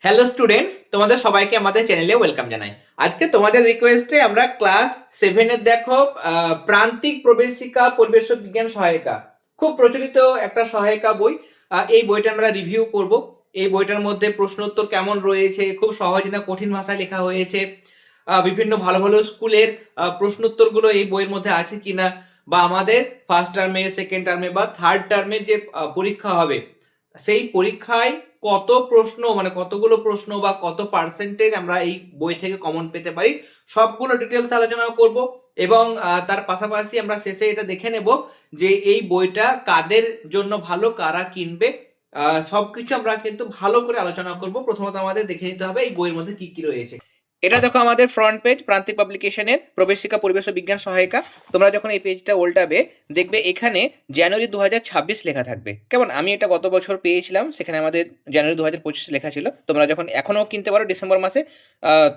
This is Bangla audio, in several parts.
হ্যালো স্টুডেন্টস, তোমাদের সবাইকে আমাদের চ্যানেলে ওয়েলকাম জানাই। আজকে তোমাদের রিকোয়েস্টে আমরা ক্লাস 7 এর দেখো প্রান্তিক প্রবেশিকা পরিবেশ বিজ্ঞান সহায়িকা, খুব প্রচলিত একটা সহায়িকা বই। এই বইটা আমরা রিভিউ করব। এই বইটার মধ্যে প্রশ্নোত্তর কেমন রয়েছে, খুব সহজ না কঠিন ভাষায় লেখা হয়েছে, বিভিন্ন ভালো ভালো স্কুলের প্রশ্নোত্তরগুলো এই বইয়ের মধ্যে আছে কিনা, বা আমাদের ফার্স্ট টার্মে, সেকেন্ড টার্মে বা থার্ড টার্মের যে পরীক্ষা হবে সেই পরীক্ষায় কত প্রশ্ন, মানে কতগুলো প্রশ্ন বা কত পার্সেন্টেজ আমরা এই বই থেকে কমন পেতে পারি, সবগুলো ডিটেলস আলোচনা করব। এবং তার পাশাপাশি আমরা শেষে এটা দেখে নেব যে এই বইটা কাদের জন্য ভালো, কারা কিনবে, সবকিছু আমরা কিন্তু ভালো করে আলোচনা করব। প্রথমত আমাদের দেখে নিতে হবে এই বইয়ের মধ্যে কি কি রয়েছে। এটা দেখো আমাদের ফ্রন্ট পেজ, প্রান্তিক পাবলিকেশনের প্রবেশিকা পরিবেশ ও বিজ্ঞান সহায়িকা। তোমরা যখন এই পেজটা উল্টাবে দেখবে এখানে জানুয়ারি 2026 লেখা থাকবে। কেমন, আমি এটা গত বছর পেয়েছিলাম, সেখানে আমাদের জানুয়ারি 2025 লেখা ছিল। তোমরা যখন এখনও কিনতে পারো ডিসেম্বর মাসে,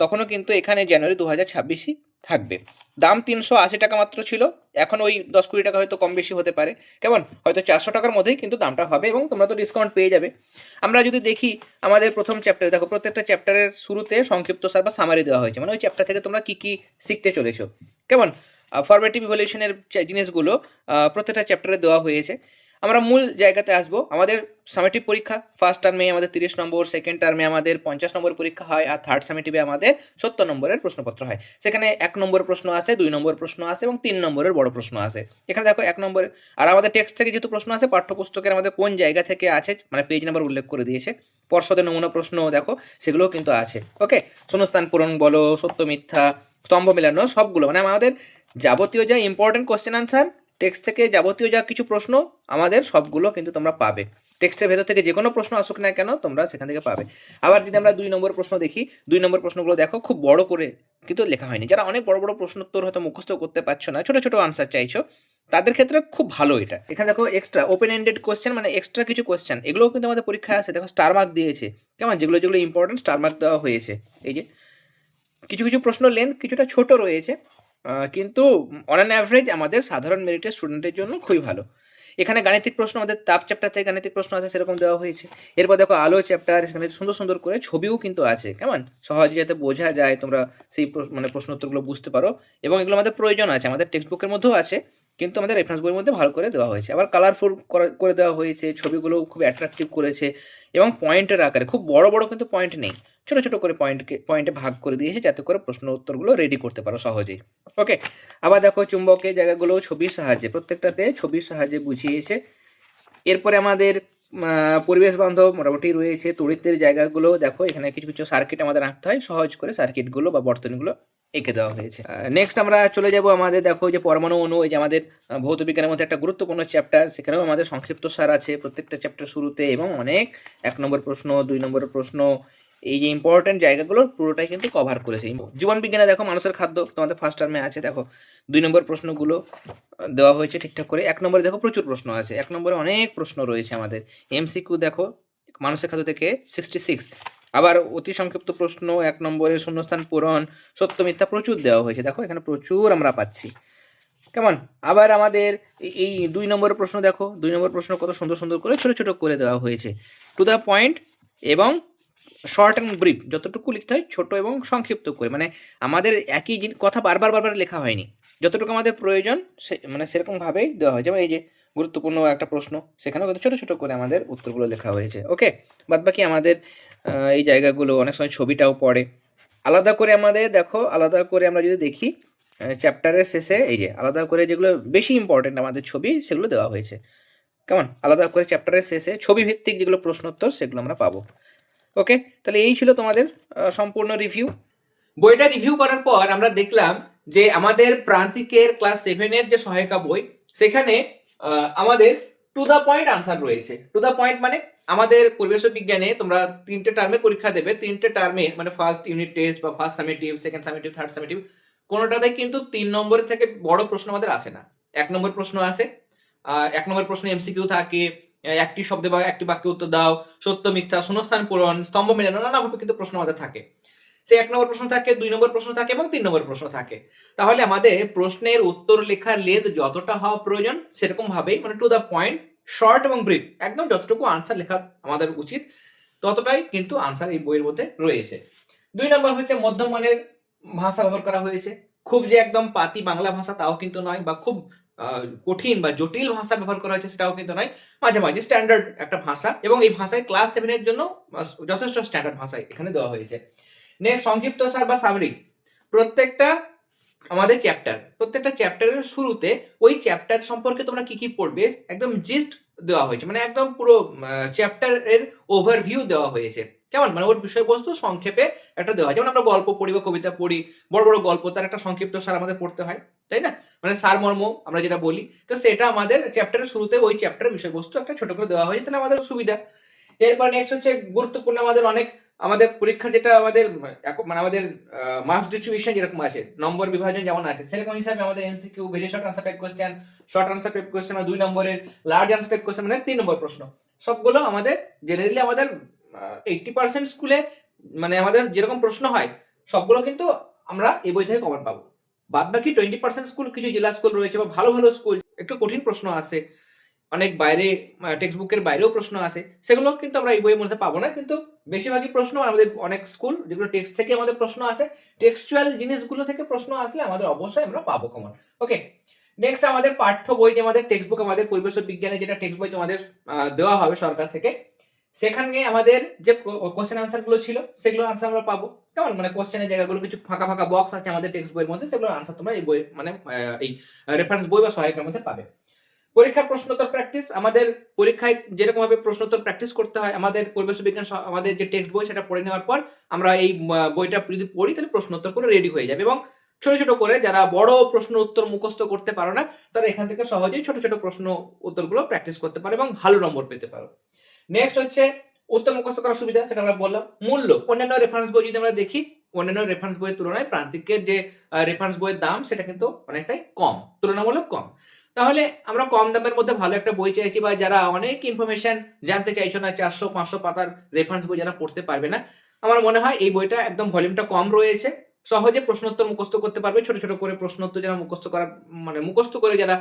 তখনও কিন্তু এখানে জানুয়ারি 2026ই থাকবে। দাম 380 টাকা মাত্র ছিল, এখন ওই 10-20 টাকা হয়তো কম বেশি হতে পারে। কেমন, হয়তো 400 টাকার মধ্যেই কিন্তু দামটা হবে, এবং তোমরা তো ডিসকাউন্ট পেয়ে যাবে। আমরা যদি দেখি আমাদের প্রথম চ্যাপ্টারে, দেখো প্রত্যেকটা চ্যাপ্টারের শুরুতে সংক্ষিপ্ত সার বা সামারি দেওয়া হয়েছে, মানে ওই চ্যাপ্টার থেকে তোমরা কি কি শিখতে চলেছো। কেমন, ফরমেটিভ ইভ্যালুয়েশনের জিনিসগুলো প্রত্যেকটা চ্যাপ্টারে দেওয়া হয়েছে। আমরা মূল জায়গাতে আসবো। আমাদের সামেটিভ পরীক্ষা ফার্স্ট টার্মে আমাদের 30 নম্বর, সেকেন্ড টার্মে আমাদের 50 নম্বর পরীক্ষা হয়, আর থার্ড সামেটিভে আমাদের 70 নম্বরের প্রশ্নপত্র হয়। সেখানে 1 নম্বর প্রশ্ন আসে, 2 নম্বর প্রশ্ন আসে এবং 3 নম্বরের বড় প্রশ্ন আসে। এখানে দেখো 1 নম্বরে, আর আমাদের টেক্সট থেকে যেহেতু প্রশ্ন আসে, পাঠ্যপুস্তকের আমাদের কোন জায়গা থেকে আছে মানে পেজ নাম্বার উল্লেখ করে দিয়েছে। পর্ষদের নমুনা প্রশ্ন দেখো, সেগুলোও কিন্তু আছে। ওকে, শূন্যস্থান পূরণ বলো, সত্য মিথ্যা, স্তম্ভ মেলানো, সবগুলো মানে আমাদের যাবতীয় যা ইম্পর্টেন্ট কোশ্চেন আনসার, টেক্সট থেকে যাবতীয় যা কিছু প্রশ্ন আমাদের সবগুলো কিন্তু তোমরা পাবে। টেক্সটের ভেতর থেকে যে কোনো প্রশ্ন আসুক না কেন তোমরা সেখান থেকে পাবে। আবার যদি আমরা 2 নম্বর প্রশ্ন দেখি, 2 নম্বর প্রশ্নগুলো দেখো খুব বড় করে কিন্তু লেখা হয়নি। যারা অনেক বড় বড় প্রশ্নোত্তর হয়তো মুখস্থ করতে পারছো না, ছোট ছোট আনসার চাইছো, তাদের ক্ষেত্রে খুব ভালো এটা। এখানে দেখো এক্সট্রা ওপেন এন্ডেড কোশ্চেন, মানে এক্সট্রা কিছু কোশ্চেন, এগুলোও কিন্তু আমাদের পরীক্ষায় আসে। দেখো স্টার মার্ক দিয়েছে, কেমন, যেগুলো যেগুলো ইম্পর্টেন্ট স্টার মার্ক দেওয়া হয়েছে। এই যে কিছু কিছু প্রশ্ন লেন্থ কিছুটা ছোট রয়েছে, কিন্তু অন অ্যান অ্যাভারেজ আমাদের সাধারণ মেরিটের স্টুডেন্টের জন্য খুবই ভালো। এখানে গাণিতিক প্রশ্ন, আমাদের তাপ চ্যাপ্টার থেকে গাণিতিক প্রশ্ন আছে, সেরকম দেওয়া হয়েছে। এরপর দেখো আলো চ্যাপ্টার, সেখানে সুন্দর সুন্দর করে ছবিও কিন্তু আছে, কেমন, সহজে যাতে বোঝা যায়, তোমরা সেই মানে প্রশ্নোত্তরগুলো বুঝতে পারো। এবং এগুলো আমাদের প্রয়োজন আছে, আমাদের টেক্সট বুকের মধ্যেও আছে, কিন্তু আমাদের রেফারেন্স বইয়ের মধ্যে ভালো করে দেওয়া হয়েছে। আবার কালারফুল করে দেওয়া হয়েছে, ছবিগুলো খুব অ্যাট্রাকটিভ করেছে, এবং পয়েন্টের আকারে, খুব বড় বড় কিন্তু পয়েন্ট নেই, ছোট ছোট করে পয়েন্টে ভাগ করে দিয়েছে, যাতে করে প্রশ্ন উত্তরগুলো রেডি করতে পারো সহজেই। ওকে, আবার দেখো চুম্বকের জায়গাগুলো ছবির সাহায্যে, প্রত্যেকটাতে ছবির সাহায্যে বুঝিয়েছে। এরপরে আমাদের পরিবেশ বান্ধব মোটামুটি রয়েছে। তড়িতের জায়গাগুলো দেখো, এখানে কিছু কিছু সার্কিট আমাদের আঁকতে হয়, সহজ করে সার্কিটগুলো বা বর্তনীগুলো এঁকে দেওয়া হয়েছে। নেক্সট আমরা চলে যাব আমাদের, দেখো যে পরমাণু অণু, এই যে আমাদের ভৌত বিজ্ঞানের মধ্যে একটা গুরুত্বপূর্ণ চ্যাপ্টার, সেখানেও আমাদের সংক্ষিপ্ত সার আছে প্রত্যেকটা চ্যাপ্টার শুরুতে, এবং অনেক 1 নম্বর প্রশ্ন, 2 নম্বরের প্রশ্ন, এই যে ইম্পর্টেন্ট জায়গাগুলো পুরোটাই কিন্তু কভার করেছে। জীবন বিজ্ঞানে দেখো মানুষের খাদ্য তোমাদের ফার্স্ট টার্মে আছে, দেখো 2 নম্বর প্রশ্নগুলো দেওয়া হয়েছে ঠিকঠাক করে। 1 নম্বরে দেখো প্রচুর প্রশ্ন আছে, 1 নম্বরে অনেক প্রশ্ন রয়েছে আমাদের। এমসিকিউ দেখো মানুষের খাদ্য থেকে 66। আবার অতি সংক্ষিপ্ত প্রশ্ন 1 নম্বরে, শূন্যস্থান পূরণ, সত্য মিথ্যা প্রচুর দেওয়া হয়েছে, দেখো এখানে প্রচুর আমরা পাচ্ছি, কেমন। আবার আমাদের এই 2 নম্বরের প্রশ্ন দেখো, 2 নম্বর প্রশ্ন কত সুন্দর সুন্দর করে ছোট ছোট করে দেওয়া হয়েছে, টু দ্য পয়েন্ট এবং শর্ট অ্যান্ড ব্রিফ, যতটুকু লিখতে হয় ছোট এবং সংক্ষিপ্ত করে, মানে আমাদের একই কথা বারবার বারবার লেখা হয়নি, যতটুকু আমাদের প্রয়োজন মানে সেরকমভাবেই দেওয়া হয়। যেমন এই যে গুরুত্বপূর্ণ একটা প্রশ্ন, সেখানেও কিন্তু ছোটো ছোটো করে আমাদের উত্তরগুলো লেখা হয়েছে। ওকে, বাদবাকি আমাদের এই জায়গাগুলো অনেক সময় ছবিটাও পড়ে আলাদা করে। আমাদের দেখো আলাদা করে আমরা যদি দেখি চ্যাপ্টারের শেষে, এই যে আলাদা করে যেগুলো বেশি ইম্পর্টেন্ট আমাদের ছবি, সেগুলো দেওয়া হয়েছে, কেমন, আলাদা করে চ্যাপ্টারের শেষে ছবি ভিত্তিক যেগুলো প্রশ্নোত্তর সেগুলো আমরা পাবো। ওকে, তাহলে এই ছিল তোমাদের সম্পূর্ণ রিভিউ। বইটা রিভিউ করার পর আমরা দেখলাম যে আমাদের প্রান্তিকের ক্লাস 7-এর যে সহায়িকা বই, সেখানে আমাদের টু দা পয়েন্ট আনসার রয়েছে। টু দা পয়েন্ট মানে আমাদের পরিবেশ বিজ্ঞানে তোমরা 3টে টার্মের পরীক্ষা দেবে, 3টে টার্মে মানে ফার্স্ট ইউনিট টেস্ট বা first summative, second summative, third summative, কোনোটাতে কিন্তু 3 নম্বরের থেকে বড় প্রশ্ন আমাদের আসে না। 1 নম্বর প্রশ্ন আসে, 1 নম্বর প্রশ্ন এমসিকিউ থাকে, একটি শব্দে বা একটি বাক্যে উত্তর দাও, সত্য মিথ্যা, শূন্যস্থান পূরণ, স্তম্ভ মেলানো, নানাভাবে কিন্তু প্রশ্ন আমাদের থাকে। সে 1 নম্বর প্রশ্ন থাকে, 2 নম্বর প্রশ্ন থাকে এবং 3 নম্বর প্রশ্ন থাকে। তাহলে আমাদের প্রশ্নের উত্তর লেখার লেন্থ যতটা হওয়া প্রয়োজন সেরকম ভাবেই, মানে টু দা পয়েন্ট, শর্ট এবং ব্রিফ, একদম যতটুকু আনসার লেখা আমাদের উচিত ততটাই কিন্তু আনসার এই বইয়ের মধ্যে রয়েছে। 2 নম্বর হচ্ছে মধ্যম মানের ভাষা ব্যবহার করা হয়েছে। খুব যে একদম পাতি বাংলা ভাষা তাও কিন্তু নয়, বা খুব কঠিন বা জটিল ভাষা ব্যবহার করা হয়েছে সেটাও কিন্তু নয়। মাঝামাঝি স্ট্যান্ডার্ড একটা ভাষা, এবং এই ভাষায় ক্লাস 7 এর জন্য যথেষ্ট স্ট্যান্ডার্ড ভাষায় এখানে দেওয়া হয়েছে। নেক্সট সংক্ষিপ্তসার বা সামারি। প্রত্যেকটা আমাদের প্রত্যেকটা চ্যাপ্টারের শুরুতে ওই চ্যাপ্টার সম্পর্কে তোমরা কি কি পড়বে একদম জিস্ট দেওয়া হয়েছে, মানে একদম পুরো চ্যাপ্টারের ওভারভিউ দেওয়া হয়েছে। কেমন, মানে ওর বিষয়বস্তু সংক্ষেপে একটা দেওয়া হয়। যেমন আমরা গল্প পড়ি বা কবিতা পড়ি, বড় বড় গল্প, তার একটা সংক্ষিপ্ত সার আমাদের পড়তে হয়, তাই না? মানে সারমর্ম আমরা যেটা বলি, তো সেটা আমাদের চ্যাপ্টারের শুরুতে ওই চ্যাপ্টারের বিষয়বস্তু একটা ছোট করে দেওয়া হয়েছে, তাহলে আমাদের সুবিধা। এরপর নেক্সট হচ্ছে গুরুত্বপূর্ণ আমাদের পরীক্ষার যেটা আমাদের মানে আমাদের মার্কস ডিস্ট্রিবিউশন যেরকম আছে, নম্বর বিভাজন যেমন আছে, সেরকম হিসাবে আমাদের MCQ, very short answer type question, short answer type question, 2 নম্বরের, লার্জ আনসার টাইপ কোশ্চেন, মানে 3 নম্বর প্রশ্ন, সবগুলো আমাদের জেনারেলি আমাদের 80% স্কুলে মানে আমাদের যেরকম প্রশ্ন হয় সবগুলো কিন্তু আমরা এই বই থেকে কমন পাবো। বাদ বাকি 20% স্কুল, কিছু জেলা স্কুল রয়েছে বা ভালো ভালো স্কুল, একটু কঠিন প্রশ্ন আছে, অনেক বাইরে টেক্সট বুকের বাইরেও প্রশ্ন আছে, সেগুলো কিন্তু আমরা এই বইয়ের মধ্যে পাবো না। কিন্তু বেশিরভাগই প্রশ্ন আমাদের অনেক স্কুল যেগুলো টেক্সট থেকে আমাদের প্রশ্ন আসে, টেক্সচুয়াল জিনিসগুলো থেকে প্রশ্ন আসলে আমাদের অবশ্যই আমরা পাবো কমন। ওকে, নেক্সট আমাদের পাঠ্য বই, যে আমাদের টেক্সট বুক, আমাদের পরিবেশ ও বিজ্ঞানে যেটা টেক্সট বই তোমাদের দেওয়া হবে সরকার থেকে, সেখানে আমাদের যে কোশ্চেন আনসার গুলো ছিল সেগুলো আনসার আমরা পাবো। কেমন, মানে কোশ্চেনের জায়গাগুলো কিছু ফাঁকা ফাঁকা বক্স আছে আমাদের টেক্সট বইয়ের মধ্যে, সেগুলো আনসার তোমরা এই বই মানে এই রেফারেন্স বই বা সহায়কের মধ্যে পাবে। পরীক্ষা প্রশ্নোত্তর প্র্যাকটিস, আমাদের পরীক্ষায় যেরকম ভাবে প্রশ্নোত্তর প্র্যাকটিস করতে হয়, আমাদের পরিবেশ বিজ্ঞান আমাদের যে টেক্সট বই সেটা পড়ে নেওয়ার পর আমরা এই বইটা যদি পড়ি তাহলে প্রশ্নোত্তর করে রেডি হয়ে যাবে। এবং ছোট ছোট করে যারা বড় প্রশ্ন উত্তর মুখস্থ করতে পারো না, তারা এখান থেকে সহজেই ছোট ছোট প্রশ্ন উত্তরগুলো প্র্যাকটিস করতে পারো এবং ভালো নম্বর পেতে পারো। নেক্সট হচ্ছে উত্তর মুখস্থ করার সুবিধা, সেটা আমরা বললাম। মূল্য, অন্যান্য রেফারেন্স বই যদি আমরা দেখি, অন্যান্য রেফারেন্স বইয়ের তুলনায় প্রান্তিকের যে রেফারেন্স বইয়ের দাম সেটা কিন্তু অনেকটাই কম, তুলনামূলক কম। তাহলে আমরা কম দামের মধ্যে ভালো একটা বই চাইছি, বা যারা অনেক ইনফরমেশন জানতে চাইছো না, 400-500 পাতার রেফারেন্স বই যারা পড়তে পারবে না, আমার মনে হয় এই বইটা একদম ভলিউমটা কম রয়েছে, সহজে প্রশ্নোত্তর মুখস্থ করতে পারবে। ছোট ছোট করে প্রশ্নোত্তর যারা মুখস্থ করার মানে মুখস্থ করে যারা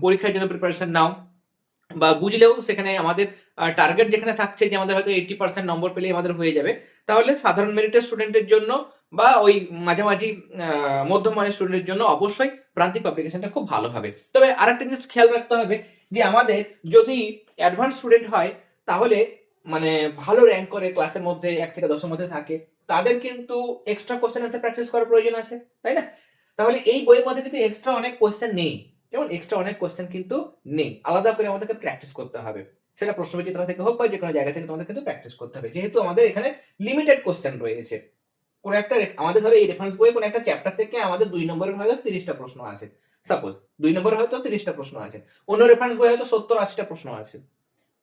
পরীক্ষার জন্য প্রিপারেশন নাও, বা বুঝলেও সেখানে আমাদের টার্গেট যেখানে থাকছে যে আমাদের হয়তো 80% নম্বর পেলেই আমাদের হয়ে যাবে, তাহলে সাধারণ মেরিটের স্টুডেন্টের জন্য বা ওই মাঝামাঝি মধ্যম মানের স্টুডেন্টের জন্য অবশ্যই প্রান্তিক পাবলিকেশনটা খুব ভালো হবে। তবে আরেকটা জিনিস খেয়াল রাখতে হবে যে আমাদের যদি অ্যাডভান্স স্টুডেন্ট হয়, তাহলে মানে ভালো র্যাঙ্ক করে ক্লাসের মধ্যে 1 থেকে 10 এর মধ্যে থাকে, তাদের কিন্তু এক্সট্রা কোশ্চেন আনসার প্র্যাকটিস করার প্রয়োজন আছে, তাই না? তাহলে এই বইয়ের মধ্যে কিন্তু এক্সট্রা অনেক কোশ্চেন নেই, যেমন এক্সট্রা অনেক কোশ্চেন কিন্তু নেই, আলাদা করে আমাদেরকে প্র্যাকটিস করতে হবে। সেটা প্রশ্নবিচিত্রা থেকে হোক বা যে কোনো জায়গা থেকে তোমাদের কিন্তু প্র্যাকটিস করতে হবে, যেহেতু আমাদের এখানে লিমিটেড কোশ্চেন রয়েছে। কোন একটা আমাদের ধরো এই রেফারেন্স বইয়ে কোন একটা চ্যাপ্টার থেকে আমাদের 2 নম্বরের হয়তো 30টা প্রশ্ন আছে, সাপোজ 2 নম্বরের হয়তো 30টা প্রশ্ন আছে, অন্য রেফারেন্স বইয়ে হয়তো 70-80টা প্রশ্ন আছে।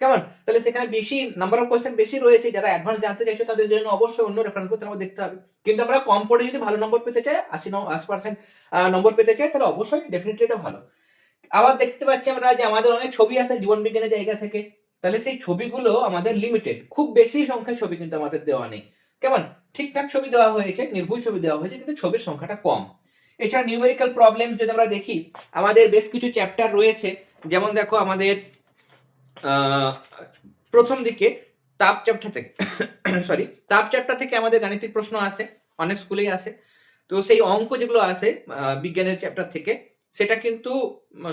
কেমন, তাহলে সেখানে বেশি নাম্বার অফ কোশ্চেন বেশি রয়েছে, যারা অ্যাডভান্স জানতে চাইছো তাদের জন্য অবশ্যই অন্য রেফারেন্স বই আমাদের দেখতে হবে। কিন্তু আমরা কম পড়ে যদি ভালো নম্বর পেতে চাই, 80% নম্বর পেতে চাই, তাহলে অবশ্যই ডেফিনেটলি এটা ভালো। আবার দেখতে পাচ্ছি আমরা যে আমাদের অনেক ছবি আছে জীবন বিজ্ঞানের জায়গা থেকে, তাহলে সেই ছবিগুলো আমাদের লিমিটেড, খুব বেশি সংখ্যায় ছবি কিন্তু আমাদের দেওয়া নেই। কেমন, ঠিকঠাক ছবি দেওয়া হয়েছে, নির্ভুল ছবি দেওয়া হয়েছে, কিন্তু ছবির সংখ্যাটা কম। এছাড়া নিউমেরিক্যাল প্রবলেম যদি আমরা দেখি, আমাদের বেশ কিছু চ্যাপ্টার রয়েছে, যেমন দেখো আমাদের প্রথম দিকে তাপ চ্যাপ্টার থেকে তাপ চ্যাপ্টার থেকে আমাদের গাণিতিক প্রশ্ন আসে, অনেক স্কুলেই আসে। তো সেই অঙ্ক যেগুলো আসে বিজ্ঞানের চ্যাপ্টার থেকে, সেটা কিন্তু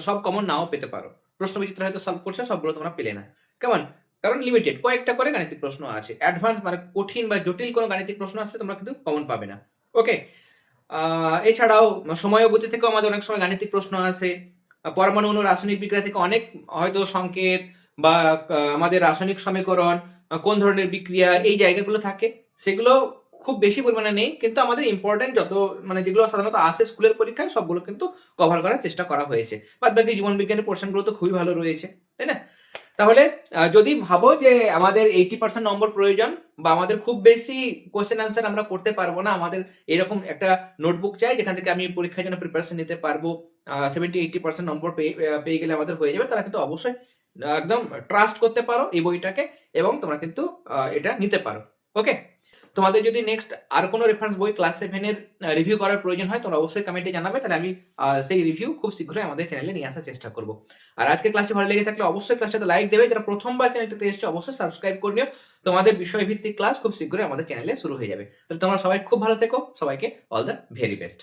সব কমন নাও পেতে পারো। প্রশ্নবিচিত্র হয়তো সলভ করছে, সবগুলো তোমরা পেলে না। কেমন, কারণ লিমিটেড কয়েকটা করে গাণিতিক প্রশ্ন আছে। অ্যাডভান্স মানে কঠিন বা জটিল কোনো গাণিতিক প্রশ্ন আসলে তোমরা কিন্তু কমন পাবে না। ওকে, এছাড়াও সময় ও গতি থেকেও আমাদের অনেক সময় গাণিতিক প্রশ্ন আসে। পরমাণু অণু রাসায়নিক বিক্রিয়া থেকে অনেক হয়তো সংকেত বা আমাদের রাসায়নিক সমীকরণ, কোন ধরনের বিক্রিয়া, এই জায়গাগুলো থাকে, সেগুলো খুব বেশি পরিমাণে নেই, কিন্তু আমাদের ইম্পর্টেন্ট যত মানে যেগুলো সাধারণত আসে স্কুলের পরীক্ষায় সবগুলো কিন্তু কভার করার চেষ্টা করা হয়েছে। বাদ বাকি জীবন বিজ্ঞানের পোর্শনগুলো তো খুবই ভালো রয়েছে, তাই না? তাহলে যদি ভাবো যে আমাদের 80% নম্বর প্রয়োজন, বা আমাদের খুব বেশি কোশ্চেন আনসার আমরা করতে পারবো না, আমাদের এরকম একটা নোটবুক চাই যেখান থেকে আমি পরীক্ষার জন্য প্রিপারেশন নিতে পারবো, 70-80% নম্বর পেয়ে গেলে আমাদের হয়ে যাবে, তারা কিন্তু অবশ্যই একদম ট্রাস্ট করতে পারো এই বইটাকে, এবং তোমরা কিন্তু এটা নিতে পারো। ওকে, তোমাদের যদি নেক্সট আর কোনো রেফারেন্স বই ক্লাস 7 এর রিভিউ করার প্রয়োজন হয় তোমরা অবশ্যই কমেন্টে জানাবে, তাহলে আমি সেই রিভিউ খুব শীঘ্রই আমাদের চ্যানেলে নিয়ে আসার চেষ্টা করব। আর আজকে ক্লাসটি ভালো লেগে থাকলে অবশ্যই ক্লাসটাতে লাইক দেবে, যারা প্রথমবার চ্যানেলটাতে এসেছো অবশ্যই সাবস্ক্রাইব করে নিও। তোমাদের বিষয়ভিত্তিক ক্লাস খুব শীঘ্রই আমাদের চ্যানেলে শুরু হয়ে যাবে। তাহলে তোমরা সবাই খুব ভালো থেকো, সবাইকে অল দ্য ভেরি বেস্ট।